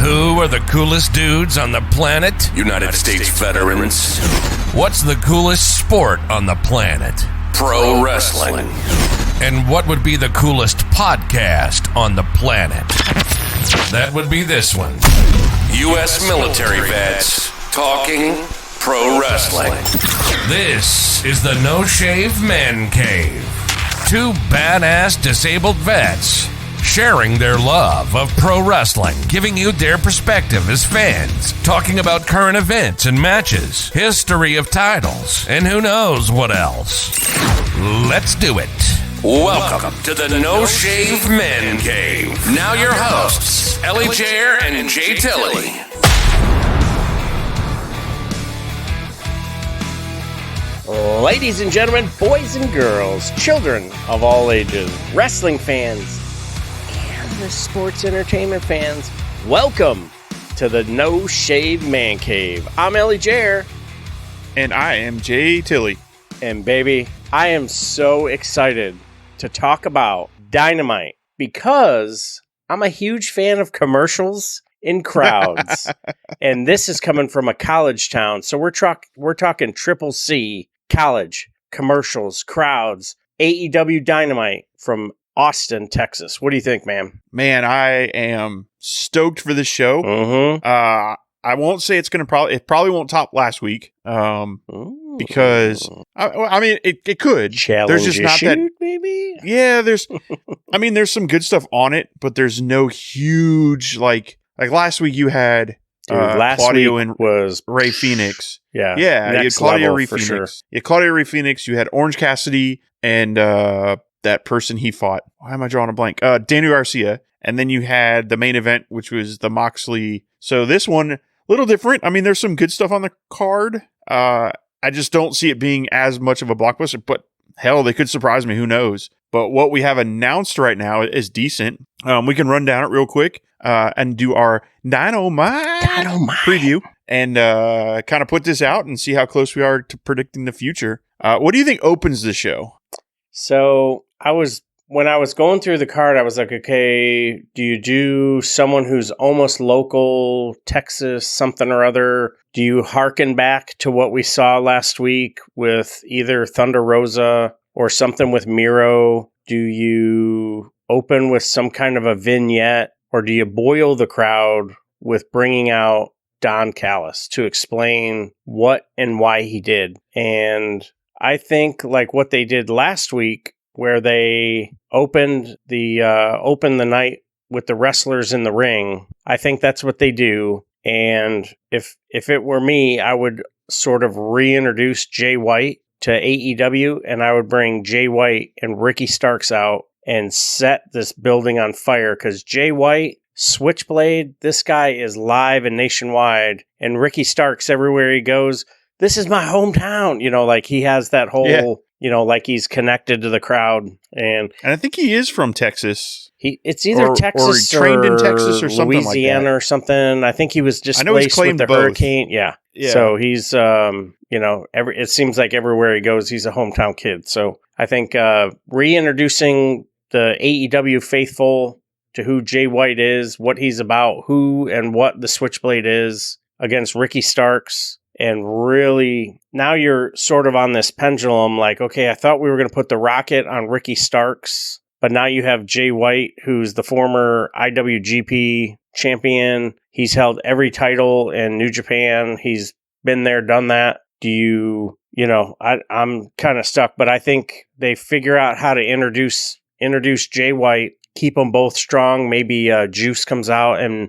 Who are the coolest dudes on the planet? United States veterans. What's the coolest sport on the planet? Pro wrestling. And what would be the coolest podcast on the planet? That would be this one. U.S. military vets talking pro wrestling. This is the No Shave Man Cave. Two badass disabled vets sharing their love of pro wrestling, giving you their perspective as fans, talking about current events and matches, history of titles, and who knows what else. Let's do it. Welcome to the No Shave Men Cave. Now your hosts, Ellie Jair and Jay Tilley. Ladies and gentlemen, boys and girls, children of all ages, wrestling fans, and the sports entertainment fans, welcome to the No Shave Man Cave. I'm Ellie Jair. And I am Jay Tilley. And baby, I am so excited to talk about Dynamite because I'm a huge fan of commercials in crowds. And this is coming from a college town. So we're talking Triple C, college, commercials, crowds, AEW Dynamite from Austin, Texas. What do you think, man? Man, I am stoked for this show. Mm-hmm. I won't say it probably won't top last week. Because I mean it could. Challenge there's just not that maybe. Yeah, there's there's some good stuff on it, but there's no huge like last week you had last Claudio week and was Ray Phoenix. Yeah. You had Claudio Ray for Phoenix. sure. Yeah, Claudio Ray Phoenix. You had Orange Cassidy and that person he fought. Why am I drawing a blank? Daniel Garcia. And then you had the main event, which was the Moxley. So this one, a little different. I mean, there's some good stuff on the card. I just don't see it being as much of a blockbuster, but hell, they could surprise me. Who knows? But what we have announced right now is decent. We can run down it real quick and do our Dynamite preview and kind of put this out and see how close we are to predicting the future. What do you think opens the show? So when I was going through the card, I was like, okay, do you do someone who's almost local, Texas, something or other? Do you hearken back to what we saw last week with either Thunder Rosa or something with Miro? Do you open with some kind of a vignette? Or do you boil the crowd with bringing out Don Callis to explain what and why he did? And I think like what they did last week, where they opened the night with the wrestlers in the ring. I think that's what they do. And if it were me, I would sort of reintroduce Jay White to AEW, and I would bring Jay White and Ricky Starks out and set this building on fire. Because Jay White, Switchblade, this guy is live and nationwide. And Ricky Starks, everywhere he goes, this is my hometown. You know, like he has that whole... Yeah. You know, like he's connected to the crowd, and I think he is from Texas. It's either Texas or trained in Texas or something Louisiana like that. Or something. I think he was displaced with the both. hurricane. Yeah. So he's it seems like everywhere he goes, he's a hometown kid. So I think reintroducing the AEW faithful to who Jay White is, what he's about, who and what the Switchblade is against Ricky Starks. And really, now you're sort of on this pendulum, like, okay, I thought we were going to put the Rocket on Ricky Starks, but now you have Jay White, who's the former IWGP champion. He's held every title in New Japan. He's been there, done that. I'm kind of stuck, but I think they figure out how to introduce Jay White, keep them both strong. Maybe Juice comes out and,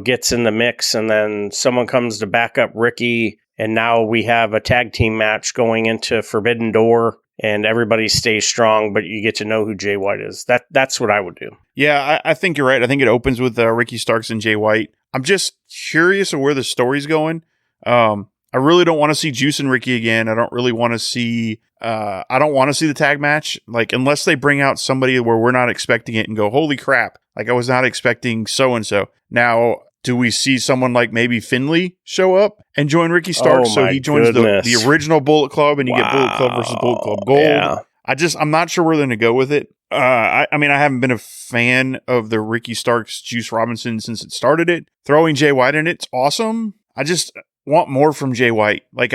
gets in the mix, and then someone comes to back up Ricky. And now we have a tag team match going into Forbidden Door, and everybody stays strong, but you get to know who Jay White is. That's what I would do. Yeah, I think you're right. I think it opens with Ricky Starks and Jay White. I'm just curious of where the story's going. I really don't want to see Juice and Ricky again. I don't really want to see... I don't want to see the tag match, like unless they bring out somebody where we're not expecting it and go, holy crap, like I was not expecting so-and-so. Now... Do we see someone like maybe Finley show up and join Ricky Starks? So he joins the original Bullet Club and you get Bullet Club versus Bullet Club Gold. Yeah. I'm not sure where they're going to go with it. I mean, I haven't been a fan of the Ricky Starks, Juice Robinson since it started it. Throwing Jay White in it's awesome. I just want more from Jay White. Like,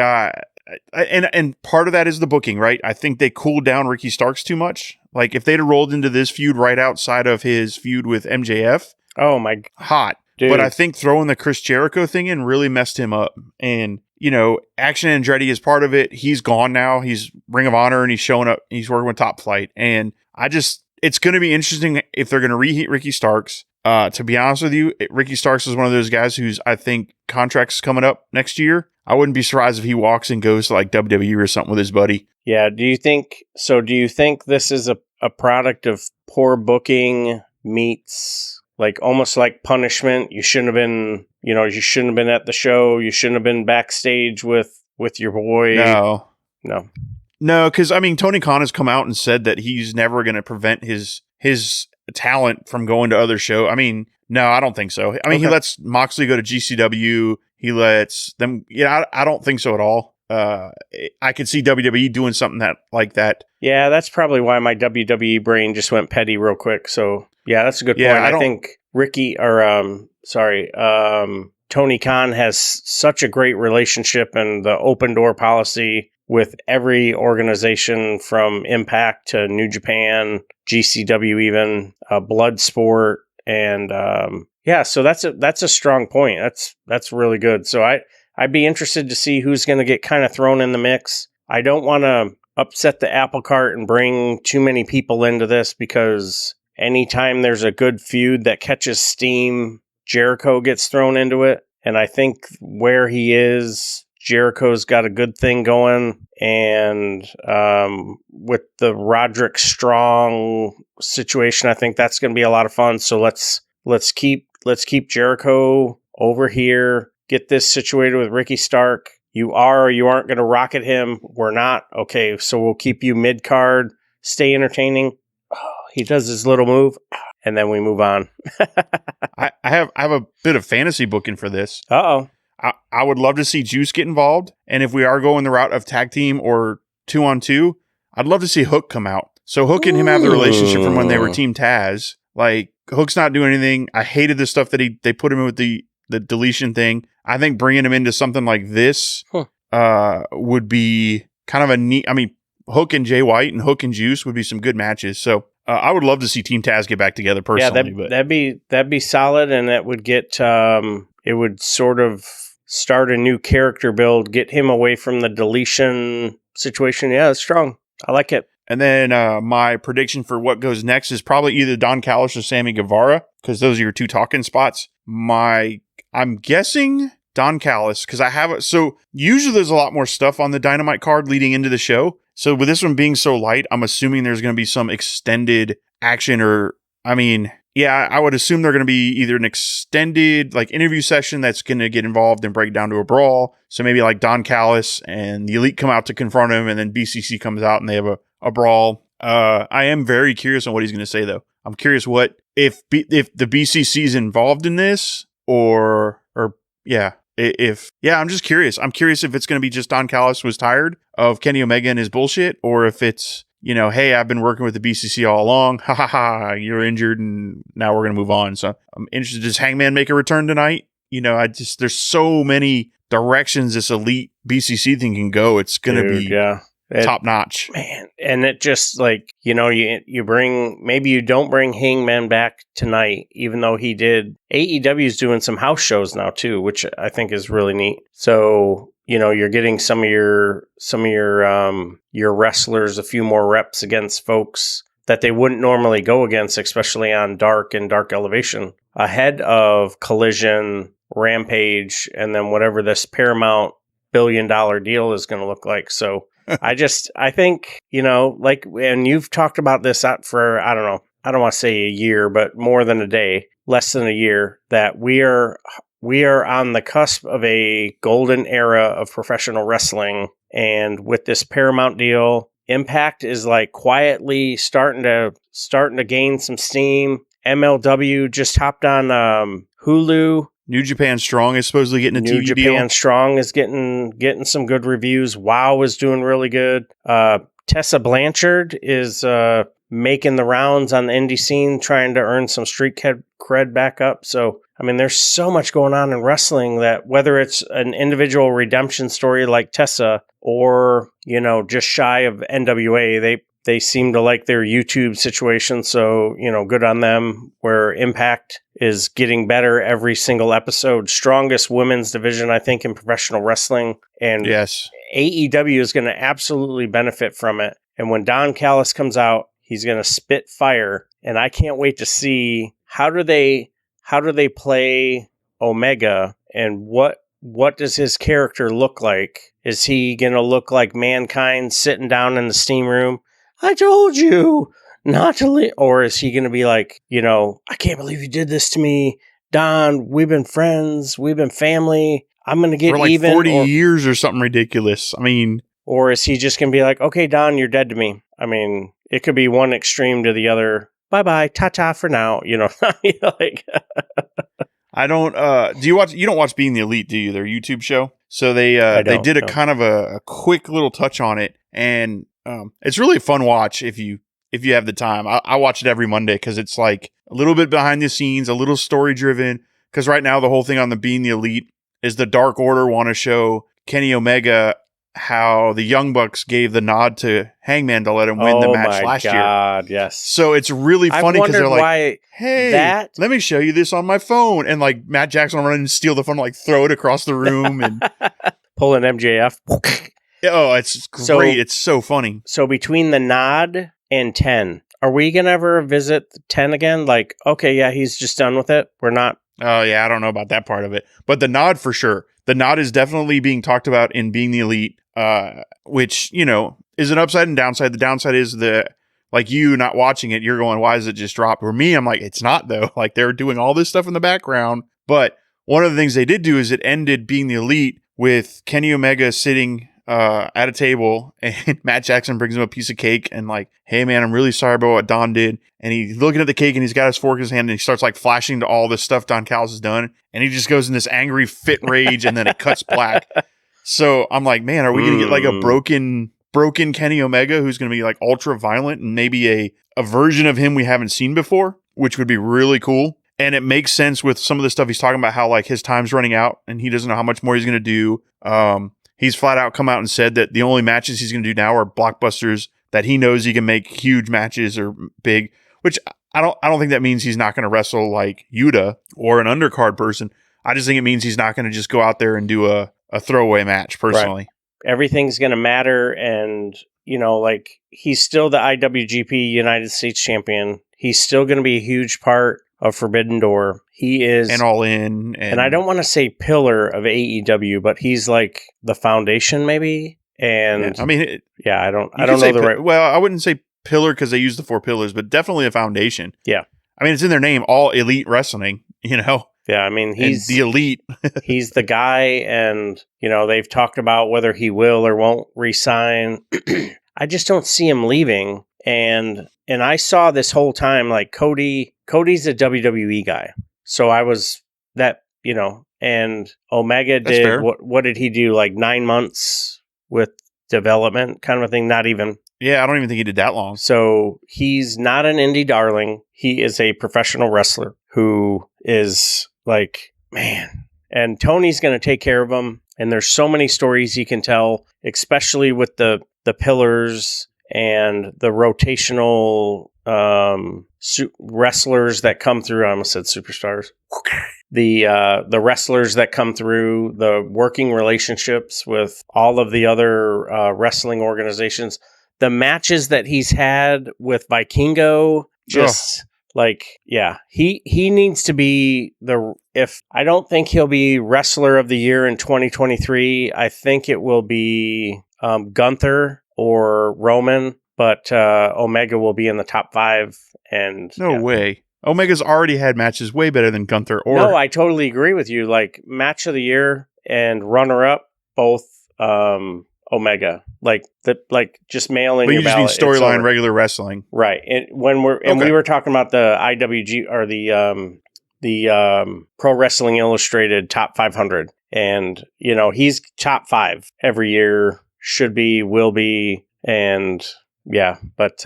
and part of that is the booking, right? I think they cooled down Ricky Starks too much. Like, if they'd have rolled into this feud right outside of his feud with MJF, hot. Dude. But I think throwing the Chris Jericho thing in really messed him up. And, Action Andretti is part of it. He's gone now. He's Ring of Honor and he's showing up. He's working with Top Flight. And it's going to be interesting if they're going to reheat Ricky Starks. To be honest with you, Ricky Starks is one of those guys who's, I think, contract's coming up next year. I wouldn't be surprised if he walks and goes to like WWE or something with his buddy. Yeah. Do you think this is a product of poor booking meets like almost like punishment? You shouldn't have been, you shouldn't have been at the show. You shouldn't have been backstage with your boy. No, because I mean, Tony Khan has come out and said that he's never going to prevent his talent from going to other shows. I mean, no, I don't think so. I mean, He lets Moxley go to GCW. He lets them. I don't think so at all. I could see WWE doing something like that. Yeah, that's probably why my WWE brain just went petty real quick. So yeah, that's a good point. I think Tony Khan has such a great relationship and the open door policy with every organization from Impact to New Japan, GCW even, Bloodsport, and so that's a strong point. That's really good. So I'd be interested to see who's going to get kind of thrown in the mix. I don't want to upset the apple cart and bring too many people into this because anytime there's a good feud that catches steam, Jericho gets thrown into it. And I think where he is, Jericho's got a good thing going. And with the Roderick Strong situation, I think that's going to be a lot of fun. So let's keep Jericho over here. Get this situated with Ricky Stark. You are or you aren't going to rocket him. We're not. Okay, so we'll keep you mid-card. Stay entertaining. Oh, he does his little move, and then we move on. I have a bit of fantasy booking for this. Uh-oh. I would love to see Juice get involved. And if we are going the route of tag team or 2-on-2, I'd love to see Hook come out. So Hook and him have the relationship from when they were Team Taz. Like, Hook's not doing anything. I hated the stuff that they put him in with the deletion thing. I think bringing him into something like this would be kind of a neat. I mean, Hook and Jay White and Hook and Juice would be some good matches. So I would love to see Team Taz get back together personally. Yeah, that'd be solid, and that would get it would sort of start a new character build, get him away from the deletion situation. Yeah, it's strong. I like it. And then my prediction for what goes next is probably either Don Callis or Sammy Guevara, because those are your two talking spots. I'm guessing Don Callis, because so usually there's a lot more stuff on the Dynamite card leading into the show. So with this one being so light, I'm assuming there's going to be some extended action I would assume they're going to be either an extended like interview session that's going to get involved and break down to a brawl. So maybe like Don Callis and the Elite come out to confront him, and then BCC comes out and they have a brawl. I am very curious on what he's going to say, though. I'm curious if the BCC is involved in this I'm just curious. I'm curious if it's going to be just Don Callis was tired of Kenny Omega and his bullshit, or if it's, hey, I've been working with the BCC all along. Ha ha ha, you're injured and now we're going to move on. So I'm interested. Does Hangman make a return tonight? There's so many directions this Elite BCC thing can go. It's going to be top notch, man. And it just like, you bring, maybe you don't bring Hangman back tonight, even though he did. AEW is doing some house shows now too, which I think is really neat. So, you're getting some of your wrestlers a few more reps against folks that they wouldn't normally go against, especially on Dark and Dark Elevation, ahead of Collision, Rampage, and then whatever this Paramount $1 billion deal is going to look like. So I think, and you've talked about this for, I don't want to say a year, but more than a day, less than a year, that we are on the cusp of a golden era of professional wrestling. And with this Paramount deal, Impact is like quietly starting to gain some steam. MLW just hopped on Hulu. New Japan Strong is supposedly getting a TV deal. New Japan Strong is getting some good reviews. WoW is doing really good. Tessa Blanchard is making the rounds on the indie scene, trying to earn some street cred back up. So, I mean, there's so much going on in wrestling that whether it's an individual redemption story like Tessa or, just shy of NWA, they seem to like their YouTube situation. So, good on them, where Impact is getting better every single episode. Strongest women's division, I think, in professional wrestling. And Yes. AEW is going to absolutely benefit from it. And when Don Callis comes out, he's going to spit fire. And I can't wait to see how do they play Omega, and what does his character look like? Is he going to look like Mankind sitting down in the steam room? I told you not to leave. Or is he going to be like, I can't believe you did this to me, Don. We've been friends. We've been family. I'm going to get for like even. 40 years or something ridiculous. I mean, or is he just going to be like, okay, Don, you're dead to me? I mean, it could be one extreme to the other. Bye-bye, ta-ta for now. Like. I don't, you don't watch Being the Elite, do you? Their YouTube show? So they did a kind of a quick little touch on it, and it's really a fun watch if you have the time. I watch it every Monday because it's like a little bit behind the scenes, a little story driven, because right now the whole thing on the Being the Elite is the Dark Order want to show Kenny Omega how the Young Bucks gave the nod to Hangman to let him win the match last year. Oh my God, yes. So it's really funny because they're like, hey, let me show you this on my phone. And like Matt Jackson will run and steal the phone, like throw it across the room and pull an MJF. Oh, it's great. It's so funny. So between the nod and 10, are we going to ever visit 10 again? Like, okay, yeah, he's just done with it. We're not. Oh, yeah, I don't know about that part of it. But the nod for sure. The nod is definitely being talked about in Being the Elite, which, is an upside and downside. The downside is like you not watching it, you're going, why is it just dropped? For me, I'm like, it's not though. Like they're doing all this stuff in the background. But one of the things they did do is it ended Being the Elite with Kenny Omega sitting at a table, and Matt Jackson brings him a piece of cake and like, hey man, I'm really sorry about what Don did. And he's looking at the cake and he's got his fork in his hand and he starts like flashing to all this stuff Don Callis has done. And he just goes in this angry fit rage and then it cuts black. So I'm like, man, are we going to get like a broken Kenny Omega who's going to be like ultra violent and maybe a version of him we haven't seen before, which would be really cool. And it makes sense with some of the stuff he's talking about, how like his time's running out and he doesn't know how much more he's going to do. He's flat out come out and said that the only matches he's going to do now are blockbusters, that he knows he can make huge matches or big, which I don't think that means he's not going to wrestle like Yuta or an undercard person. I just think it means he's not going to just go out there and do a throwaway match personally. Right. Everything's going to matter. And, like he's still the IWGP United States champion. He's still going to be a huge part of Forbidden Door. He is, and All In, and I don't want to say pillar of AEW, but he's like the foundation, maybe. And yeah, I mean, I don't know the right. Well, I wouldn't say pillar because they use the 4 pillars, but definitely a foundation. Yeah, I mean, it's in their name, All Elite Wrestling. Yeah, I mean, he's the elite. He's the guy, and they've talked about whether he will or won't resign. I just don't see him leaving, and I saw this whole time like Cody's a WWE guy. So I was that, and Omega did, what did he do? Like 9 months with development kind of a thing? Not even. Yeah, I don't even think he did that long. So he's not an indie darling. He is a professional wrestler who is like, man. And Tony's going to take care of him. And there's so many stories he can tell, especially with the pillars and the rotational wrestlers that come through. I almost said superstars. The wrestlers that come through, the working relationships with all of the other wrestling organizations, the matches that he's had with Vikingo, just he needs to be I don't think he'll be wrestler of the year in 2023. I think it will be Gunther or Roman, but Omega will be in the top 5. And no way. Omega's already had matches way better than Gunther. No, I totally agree with you. Like match of the year and runner up, both Omega. Like just mail in but your ballot. You just mean storyline, regular wrestling, right? And we were talking about the IWG or the Pro Wrestling Illustrated top 500, and he's top 5 every year. Should be, will be. And yeah, but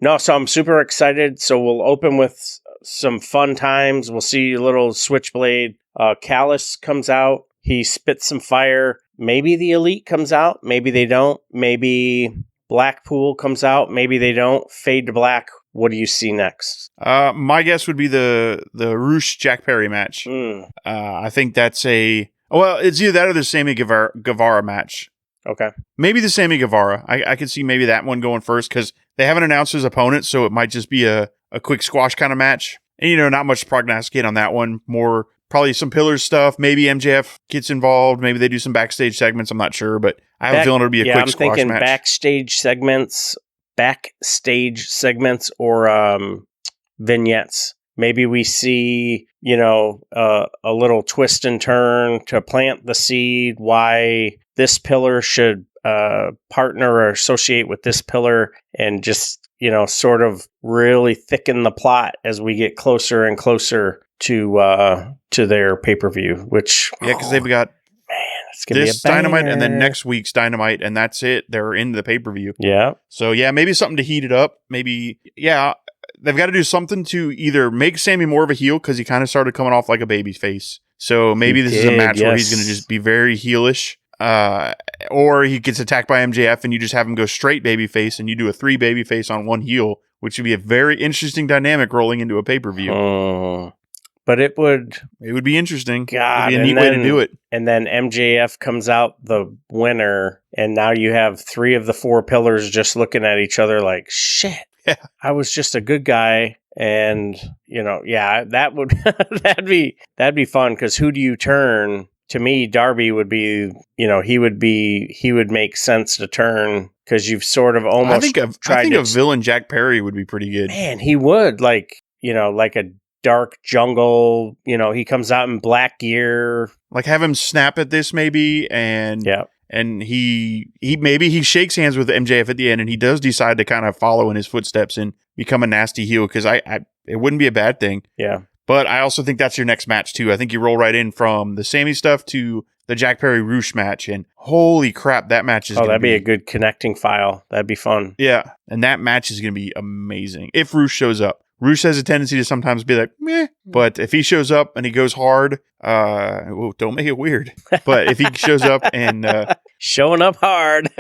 no, so I'm super excited. So we'll open with some fun times. We'll see a little Switchblade. Callus comes out. He spits some fire. Maybe the Elite comes out. Maybe they don't. Maybe Blackpool comes out. Maybe they don't. Fade to Black. What do you see next? My guess would be the Roosh Jack Perry match. I think that's it's either that or the Sammy Guevara match. Okay. Maybe the Sammy Guevara. I could see maybe that one going first because they haven't announced his opponent, so it might just be a quick squash kind of match. And, not much to prognosticate on that one. More probably some Pillars stuff. Maybe MJF gets involved. Maybe they do some backstage segments. I'm not sure, but I have a feeling it'll be a quick squash match. I'm thinking backstage segments or vignettes. Maybe we see, a little twist and turn to plant the seed, why this pillar should partner or associate with this pillar, and just, sort of really thicken the plot as we get closer and closer to their pay-per-view, which... Yeah, because they've got it's gonna this be a Dynamite and then next week's Dynamite, and that's it. They're into the pay-per-view. Yeah. So, yeah, maybe something to heat it up. Maybe, yeah, they've got to do something to either make Sammy more of a heel, because he kind of started coming off like a baby face. So maybe this is a match where he's going to just be very heelish. Or he gets attacked by MJF and you just have him go straight babyface and you do a 3 babyface on 1 heel, which would be a very interesting dynamic rolling into a pay-per-view. But it would be interesting. God, it'd be a neat way to do it. And then MJF comes out the winner, and now you have 3 of the 4 pillars just looking at each other like, shit, yeah, I was just a good guy. And, that would that'd be fun, because who do you turn? To me, Darby would be, he would make sense to turn, because you've sort of almost I think a villain Jack Perry would be pretty good. Man, he would, like a dark jungle, he comes out in black gear. Like have him snap at this maybe, and he maybe he shakes hands with MJF at the end, and he does decide to kind of follow in his footsteps and become a nasty heel, because it wouldn't be a bad thing. Yeah. But I also think that's your next match, too. I think you roll right in from the Sammy stuff to the Jack Perry Roosh match. And holy crap, that match is that'd be a good connecting file. That'd be fun. Yeah. And that match is going to be amazing. If Roosh shows up. Roosh has a tendency to sometimes be like, meh. But if he shows up and he goes hard, don't make it weird. But if he shows up and... showing up hard.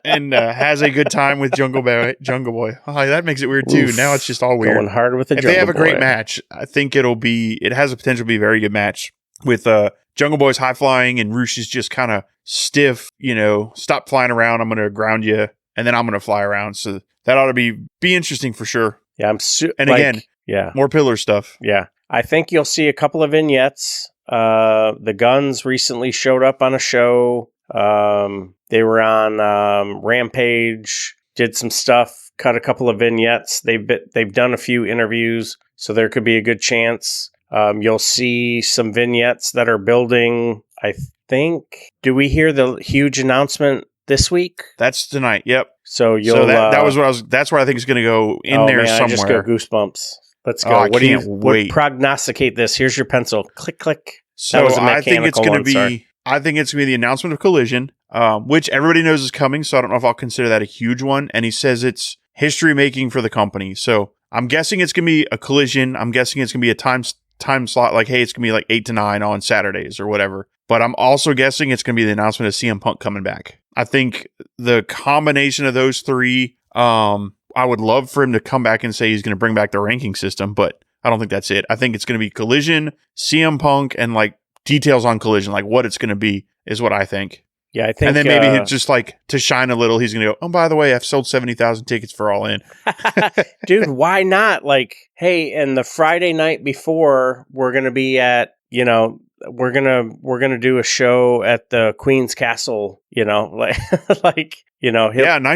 and has a good time with Jungle Boy. That makes it weird too. Oof. Now it's just all weird. Going hard with the If Jungle Boy. they have a great match, I think it has a potential to be a very good match with Jungle Boy's high flying and Roosh is just kind of stiff, stop flying around. I'm going to ground you and then I'm going to fly around. So that ought to be interesting for sure. Yeah. Again, more pillar stuff. Yeah. I think you'll see a couple of vignettes. The Guns recently showed up on a show. They were on Rampage, did some stuff, cut a couple of vignettes. They've done a few interviews, so there could be a good chance. You'll see some vignettes that are building. I think. Do we hear the huge announcement this week? That's tonight. Yep. So that's where I think it's going to go in there somewhere. I just got goosebumps. Let's go. I can't wait. Prognosticate this? Here's your pencil. Click, click. So I think it's going to be. I think it's going to be the announcement of Collision, which everybody knows is coming, so I don't know if I'll consider that a huge one. And he says it's history-making for the company. So I'm guessing it's going to be a Collision. I'm guessing it's going to be a time slot, like, hey, it's going to be like 8 to 9 on Saturdays or whatever. But I'm also guessing it's going to be the announcement of CM Punk coming back. I think the combination of those 3, I would love for him to come back and say he's going to bring back the ranking system, but I don't think that's it. I think it's going to be Collision, CM Punk, and like details on Collision, like what it's going to be, is what I think. Yeah, I think. And then maybe it's just like to shine a little, he's going to go, oh, by the way, I've sold 70,000 tickets for All In. Dude, why not? Like, hey, and the Friday night before, we're going to be at, we're gonna do a show at the Queen's Castle, announce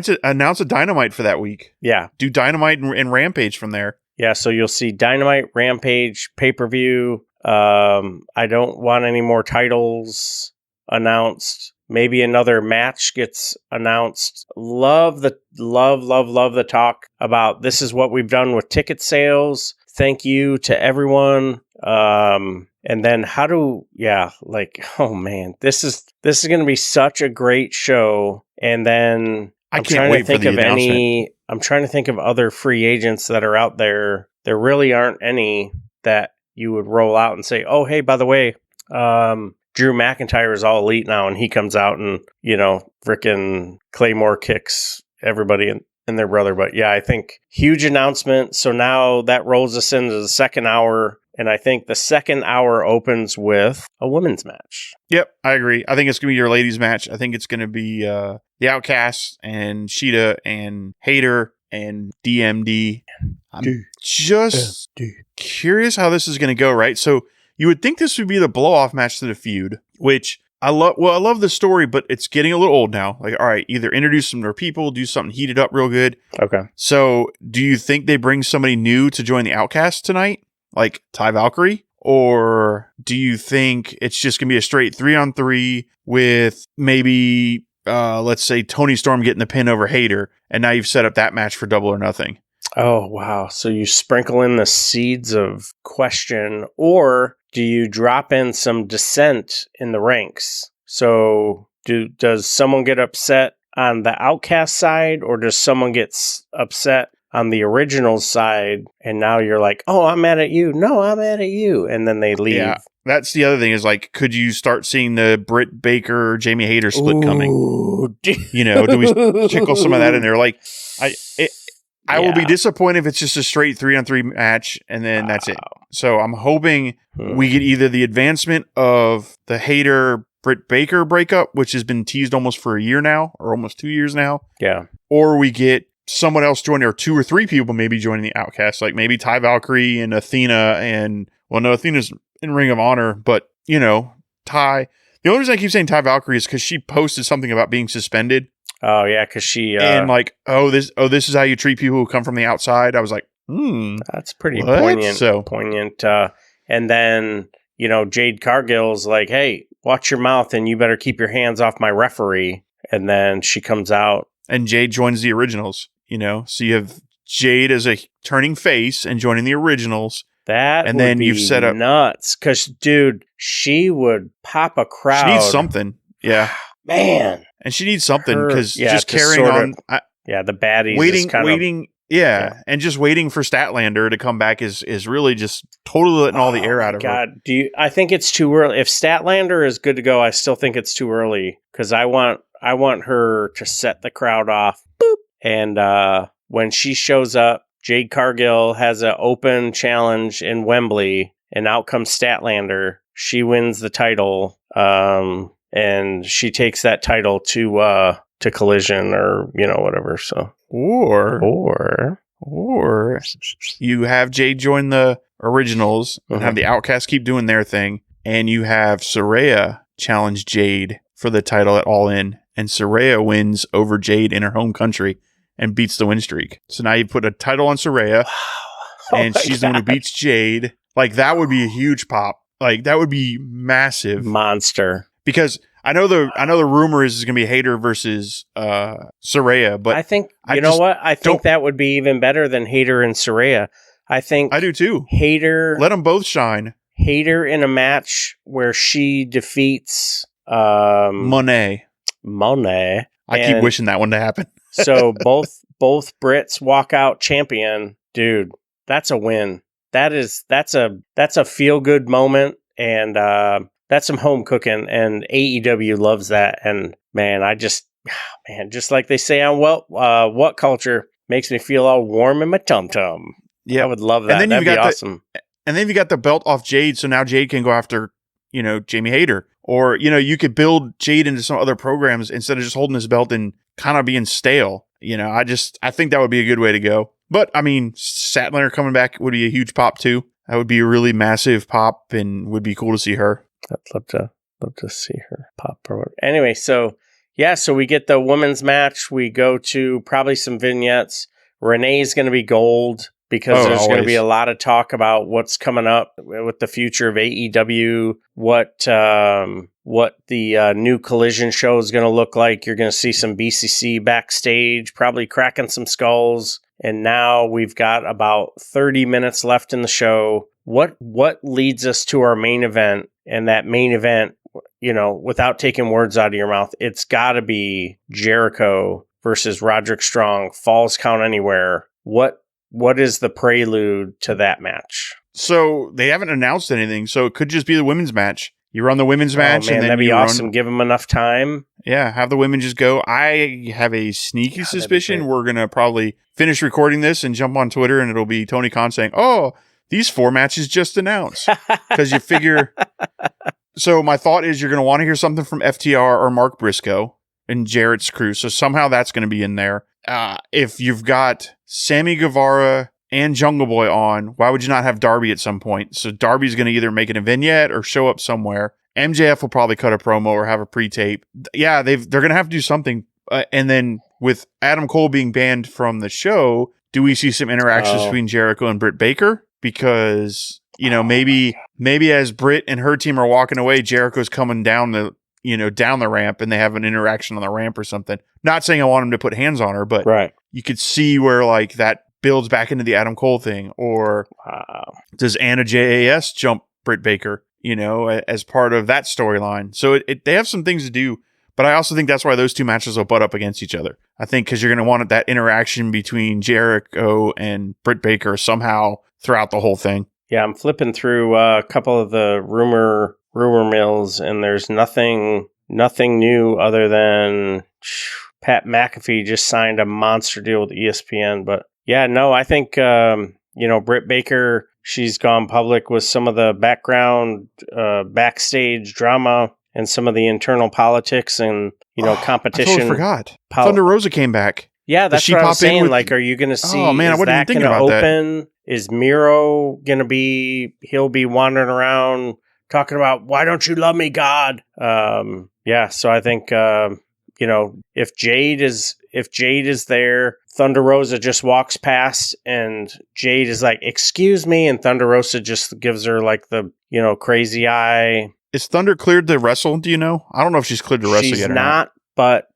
a Dynamite for that week. Yeah. Do Dynamite and Rampage from there. Yeah, so you'll see Dynamite, Rampage, pay-per-view. I don't want any more titles announced. Maybe another match gets announced. Love the talk about this is what we've done with ticket sales. Thank you to everyone. And then oh man, this is going to be such a great show. And then I can't wait for the announcement. I'm trying to think of other free agents that are out there. There really aren't any that you would roll out and say, oh, hey, by the way, Drew McIntyre is all elite now, and he comes out and, frickin' Claymore kicks everybody and their brother. But yeah, I think huge announcement. So now that rolls us into the second hour. And I think the second hour opens with a women's match. Yep, I agree. I think it's going to be your ladies match. I think it's going to be the Outcasts and Sheeta and Hayter and DMD. I'm just curious how this is going to go, right? So you would think this would be the blow-off match to the feud, which I love. Well, I love the story, but it's getting a little old now. Like, all right, either introduce some more people, do something heated up real good. Okay. So do you think they bring somebody new to join the Outcasts tonight? Like Ty Valkyrie? Or do you think it's just going to be a straight 3-on-3 with maybe, let's say, Tony Storm getting the pin over Hayter, and now you've set up that match for Double or Nothing? Oh, wow. So you sprinkle in the seeds of question, or do you drop in some dissent in the ranks? So does someone get upset on the Outcast side, or does someone get upset on the original side, and now you're like, oh, I'm mad at you. No, I'm mad at you. And then they leave. Yeah, that's the other thing is like, could you start seeing the Britt Baker, Jamie Hayter split coming? Do we tickle some of that in there? Like, I will be disappointed if it's just a straight 3-on-3 match and then that's it. So I'm hoping we get either the advancement of the Hayter Britt Baker breakup, which has been teased almost for a year now, or almost 2 years now. Yeah. Or we get someone else joining, or 2 or 3 people maybe joining the Outcasts, like maybe Ty Valkyrie and Athena, and no, Athena's in Ring of Honor, but Ty. The only reason I keep saying Ty Valkyrie is because she posted something about being suspended. Oh yeah, because she and like, this is how you treat people who come from the outside. I was like, that's pretty poignant. And then Jade Cargill's like, hey, watch your mouth, and you better keep your hands off my referee. And then she comes out, and Jade joins the Originals. So you have Jade as a turning face and joining the Originals. That and would then be you've set up nuts. Because, dude, she would pop a crowd. She needs something. Yeah. Man. And she needs something because just carrying on. The baddies. Waiting. And just waiting for Statlander to come back is really just totally letting all the air out of her. I think it's too early. If Statlander is good to go, I still think it's too early because I want her to set the crowd off. Boop. And when she shows up, Jade Cargill has an open challenge in Wembley, and out comes Statlander. She wins the title, and she takes that title to Collision or whatever. So or you have Jade join the Originals and have the Outcasts keep doing their thing, and you have Saraya challenge Jade for the title at All In, and Saraya wins over Jade in her home country and beats the win streak. So now you put a title on Saraya, and she's the one who beats Jade. Like, that would be a huge pop. Like, that would be massive. Monster. Because I know the rumor is going to be Hayter versus Saraya, but I think I think that would be even better than Hayter and Saraya. I do too. Hayter, let them both shine. Hayter in a match where she defeats Monet. I keep wishing that one to happen. So both Brits walk out champion. Dude, that's a win. That's a feel good moment, and that's some home cooking, and AEW loves that. And man, just like they say on What Culture, makes me feel all warm in my tum tum. Yeah, I would love that. That'd be awesome. And then you got the belt off Jade, so now Jade can go after Jamie Hayter, or you could build Jade into some other programs instead of just holding his belt and kind of being stale. I think that would be a good way to go. But I mean, Statlander coming back would be a huge pop too. That would be a really massive pop, and would be cool to see her. I'd love to see her pop. Anyway, so we get the women's match. We go to probably some vignettes. Renee's going to be gold because there's going to be a lot of talk about what's coming up with the future of AEW, what the new Collision show is going to look like. You're going to see some BCC backstage, probably cracking some skulls. And now we've got about 30 minutes left in the show. What leads us to our main event? And that main event, without taking words out of your mouth, it's got to be Jericho versus Roderick Strong, Falls Count Anywhere. What is the prelude to that match? So they haven't announced anything, so it could just be the women's match. You run the women's match, and then that'd be you awesome. Give them enough time. Yeah, have the women just go. I have a sneaky suspicion we're going to probably finish recording this and jump on Twitter, and it'll be Tony Khan saying, "Oh, these 4 matches just announced." Because you figure... So my thought is you're going to want to hear something from FTR or Mark Briscoe and Jarrett's crew, so somehow that's going to be in there. If you've got Sammy Guevara and Jungle Boy on, why would you not have Darby at some point? So Darby's going to either make it a vignette or show up somewhere. MJF will probably cut a promo or have a pre-tape. Yeah, they're going to have to do something. And then with Adam Cole being banned from the show, do we see some interactions between Jericho and Britt Baker? Because, maybe as Britt and her team are walking away, Jericho's coming down the ramp and they have an interaction on the ramp or something. Not saying I want him to put hands on her, but you could see where like that builds back into the Adam Cole thing. Or does Anna JAS jump Britt Baker, as part of that storyline? So they have some things to do, but I also think that's why those 2 matches will butt up against each other. I think because you're going to want that interaction between Jericho and Britt Baker somehow throughout the whole thing. Yeah, I'm flipping through a couple of the rumor mills, and there's nothing new other than Pat McAfee just signed a monster deal with ESPN. But yeah, no, I think Britt Baker, she's gone public with some of the background backstage drama and some of the internal politics and competition. I totally forgot. Thunder Rosa came back. Yeah, that's what I was saying. Like, are you going to see? Oh man, I wasn't even thinking about open? That. Is Miro going to be? He'll be wandering around talking about why don't you love me, God? Yeah. So I think if Jade is there, Thunder Rosa just walks past, and Jade is like, "Excuse me," and Thunder Rosa just gives her like the crazy eye. Is Thunder cleared to wrestle? Do you know? I don't know if she's cleared to wrestle yet. She's not, but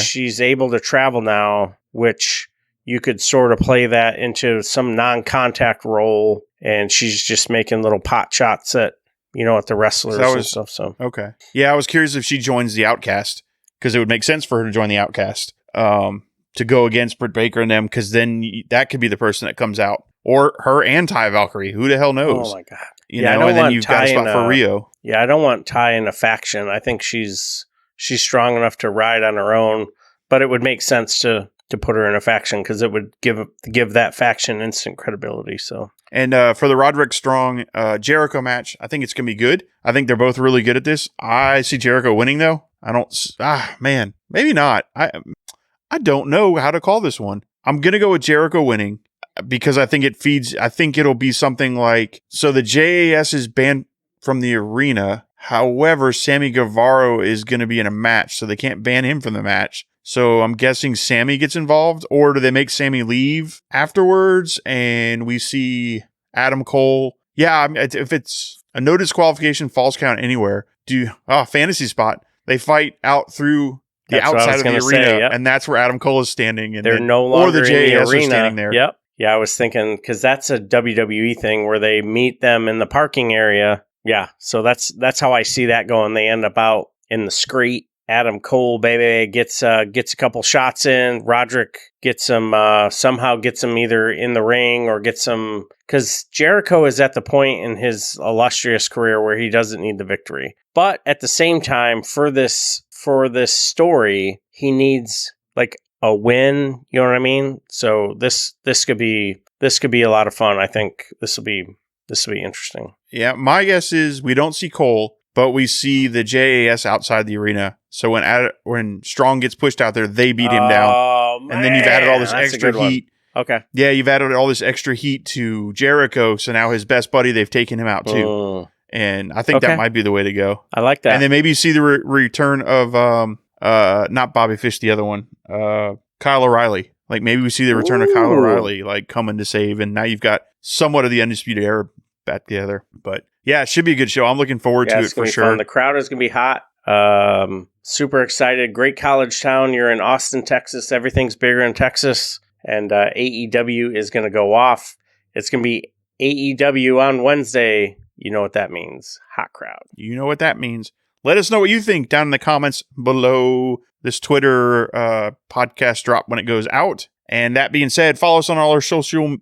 she's able to travel now, which you could sort of play that into some non-contact role, and she's just making little pot shots at the wrestlers and stuff. So okay, yeah, I was curious if she joins the Outcast, because it would make sense for her to join the Outcast to go against Britt Baker and them, because then that could be the person that comes out, or her and Ty Valkyrie. Who the hell knows? Oh my god! And then you've got a spot for Rio. Yeah, I don't want Ty in a faction. I think she's strong enough to ride on her own, but it would make sense to put her in a faction because it would give that faction instant credibility. So, and for the Roderick Strong Jericho match, I think it's gonna be good. I think they're both really good at this. I see Jericho winning though. Maybe not. I don't know how to call this one. I'm gonna go with Jericho winning because I think it feeds. I think it'll be something like, so the JAS is banned from the arena. However, Sammy Guevara is going to be in a match, so they can't ban him from the match. So I'm guessing Sammy gets involved, or do they make Sammy leave afterwards and we see Adam Cole? Yeah, if it's a no disqualification, Falls Count Anywhere, fantasy spot. They fight out through the outside of the arena, and that's where Adam Cole is standing. And they're no longer or the JAS in the arena. Are standing there. Yep. Yeah, I was thinking, because that's a WWE thing where they meet them in the parking area. Yeah, so that's how I see that going. They end up out in the street. Adam Cole, baby, gets a couple shots in. Roderick gets him, somehow gets him either in the ring or gets him, because Jericho is at the point in his illustrious career where he doesn't need the victory. But at the same time, for this story, he needs like a win. You know what I mean? So this could be a lot of fun. I think this will be interesting. Yeah, my guess is we don't see Cole, but we see the JAS outside the arena. So when Strong gets pushed out there, they beat him down. Man. And then you've added all this extra heat. Okay. Yeah, you've added all this extra heat to Jericho. So now his best buddy, they've taken him out too. And I think that might be the way to go. I like that. And then maybe you see the return of, not Bobby Fish, the other one, Kyle O'Reilly. Like maybe we see the return of Kyle O'Reilly, like coming to save. And now you've got somewhat of the Undisputed Era back together. But yeah, it should be a good show. I'm looking forward to it for sure. Fun. The crowd is going to be hot. Super excited. Great college town. You're in Austin, Texas. Everything's bigger in Texas. And AEW is going to go off. It's going to be AEW on Wednesday. You know what that means. Hot crowd. You know what that means. Let us know what you think down in the comments below. this Twitter podcast drop when it goes out. And that being said, follow us on all our social,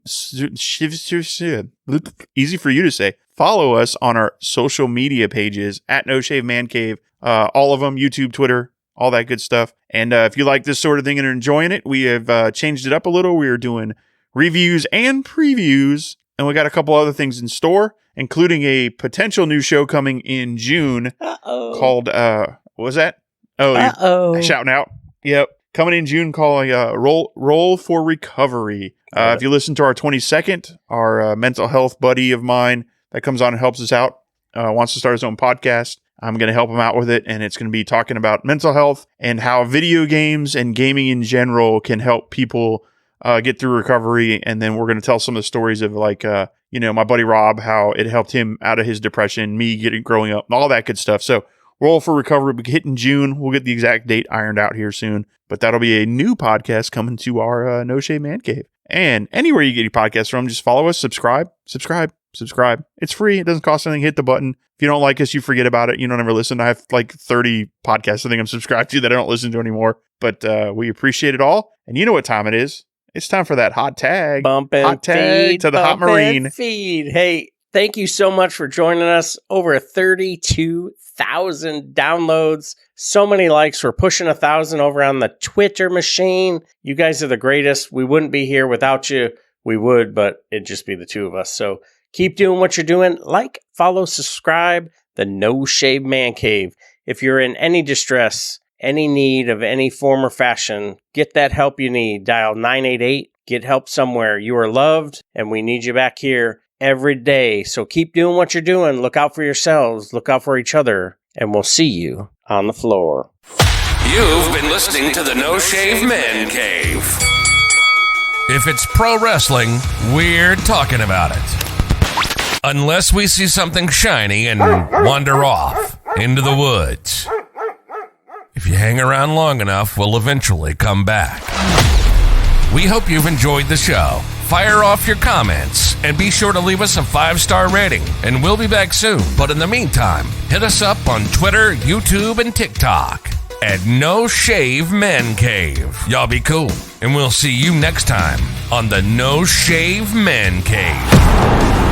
easy for you to say, follow us on our social media pages at No Shave Man Cave, all of them, YouTube, Twitter, all that good stuff. And if you like this sort of thing and are enjoying it, we have changed it up a little. We are doing reviews and previews, and we got a couple other things in store, including a potential new show coming in June called, what was that? Oh, you're shouting out. Yep. Coming in June called Roll for Recovery. If you listen to our 22nd, our mental health buddy of mine that comes on and helps us out, wants to start his own podcast. I'm going to help him out with it, and it's going to be talking about mental health and how video games and gaming in general can help people get through recovery. And then we're going to tell some of the stories of like, my buddy Rob, how it helped him out of his depression, me growing up, and all that good stuff. So Roll for Recovery will be hitting June. We'll get the exact date ironed out here soon, but that'll be a new podcast coming to our No Shave Man Cave. And anywhere you get your podcasts from, just follow us, subscribe. It's free. It doesn't cost anything. Hit the button. If you don't like us, you forget about it. You don't ever listen. I have like 30 podcasts I think I'm subscribed to that I don't listen to anymore, but we appreciate it all. And you know what time it is. It's time for that hot tag. Bump and hot tag feed, to the Hot Marine. Feed. Hey, thank you so much for joining us. Over 32,000 downloads. So many likes. We're pushing 1,000 over on the Twitter machine. You guys are the greatest. We wouldn't be here without you. We would, but it'd just be the two of us. So keep doing what you're doing. Like, follow, subscribe. The No Shave Man Cave. If you're in any distress, any need of any form or fashion, get that help you need. Dial 988. Get help somewhere. You are loved, and we need you back here every day. So keep doing what you're doing. Look out for yourselves. Look out for each other. And we'll see you on the floor. You've been listening to the No Shave Man Cave. If it's pro wrestling, we're talking about it. Unless we see something shiny and wander off into the woods. If you hang around long enough, we'll eventually come back. We hope you've enjoyed the show. Fire off your comments and be sure to leave us a 5-star rating, and we'll be back soon. But in the meantime, hit us up on Twitter, YouTube, and TikTok at No Shave Men Cave. Y'all be cool, and we'll see you next time on the No Shave Men Cave.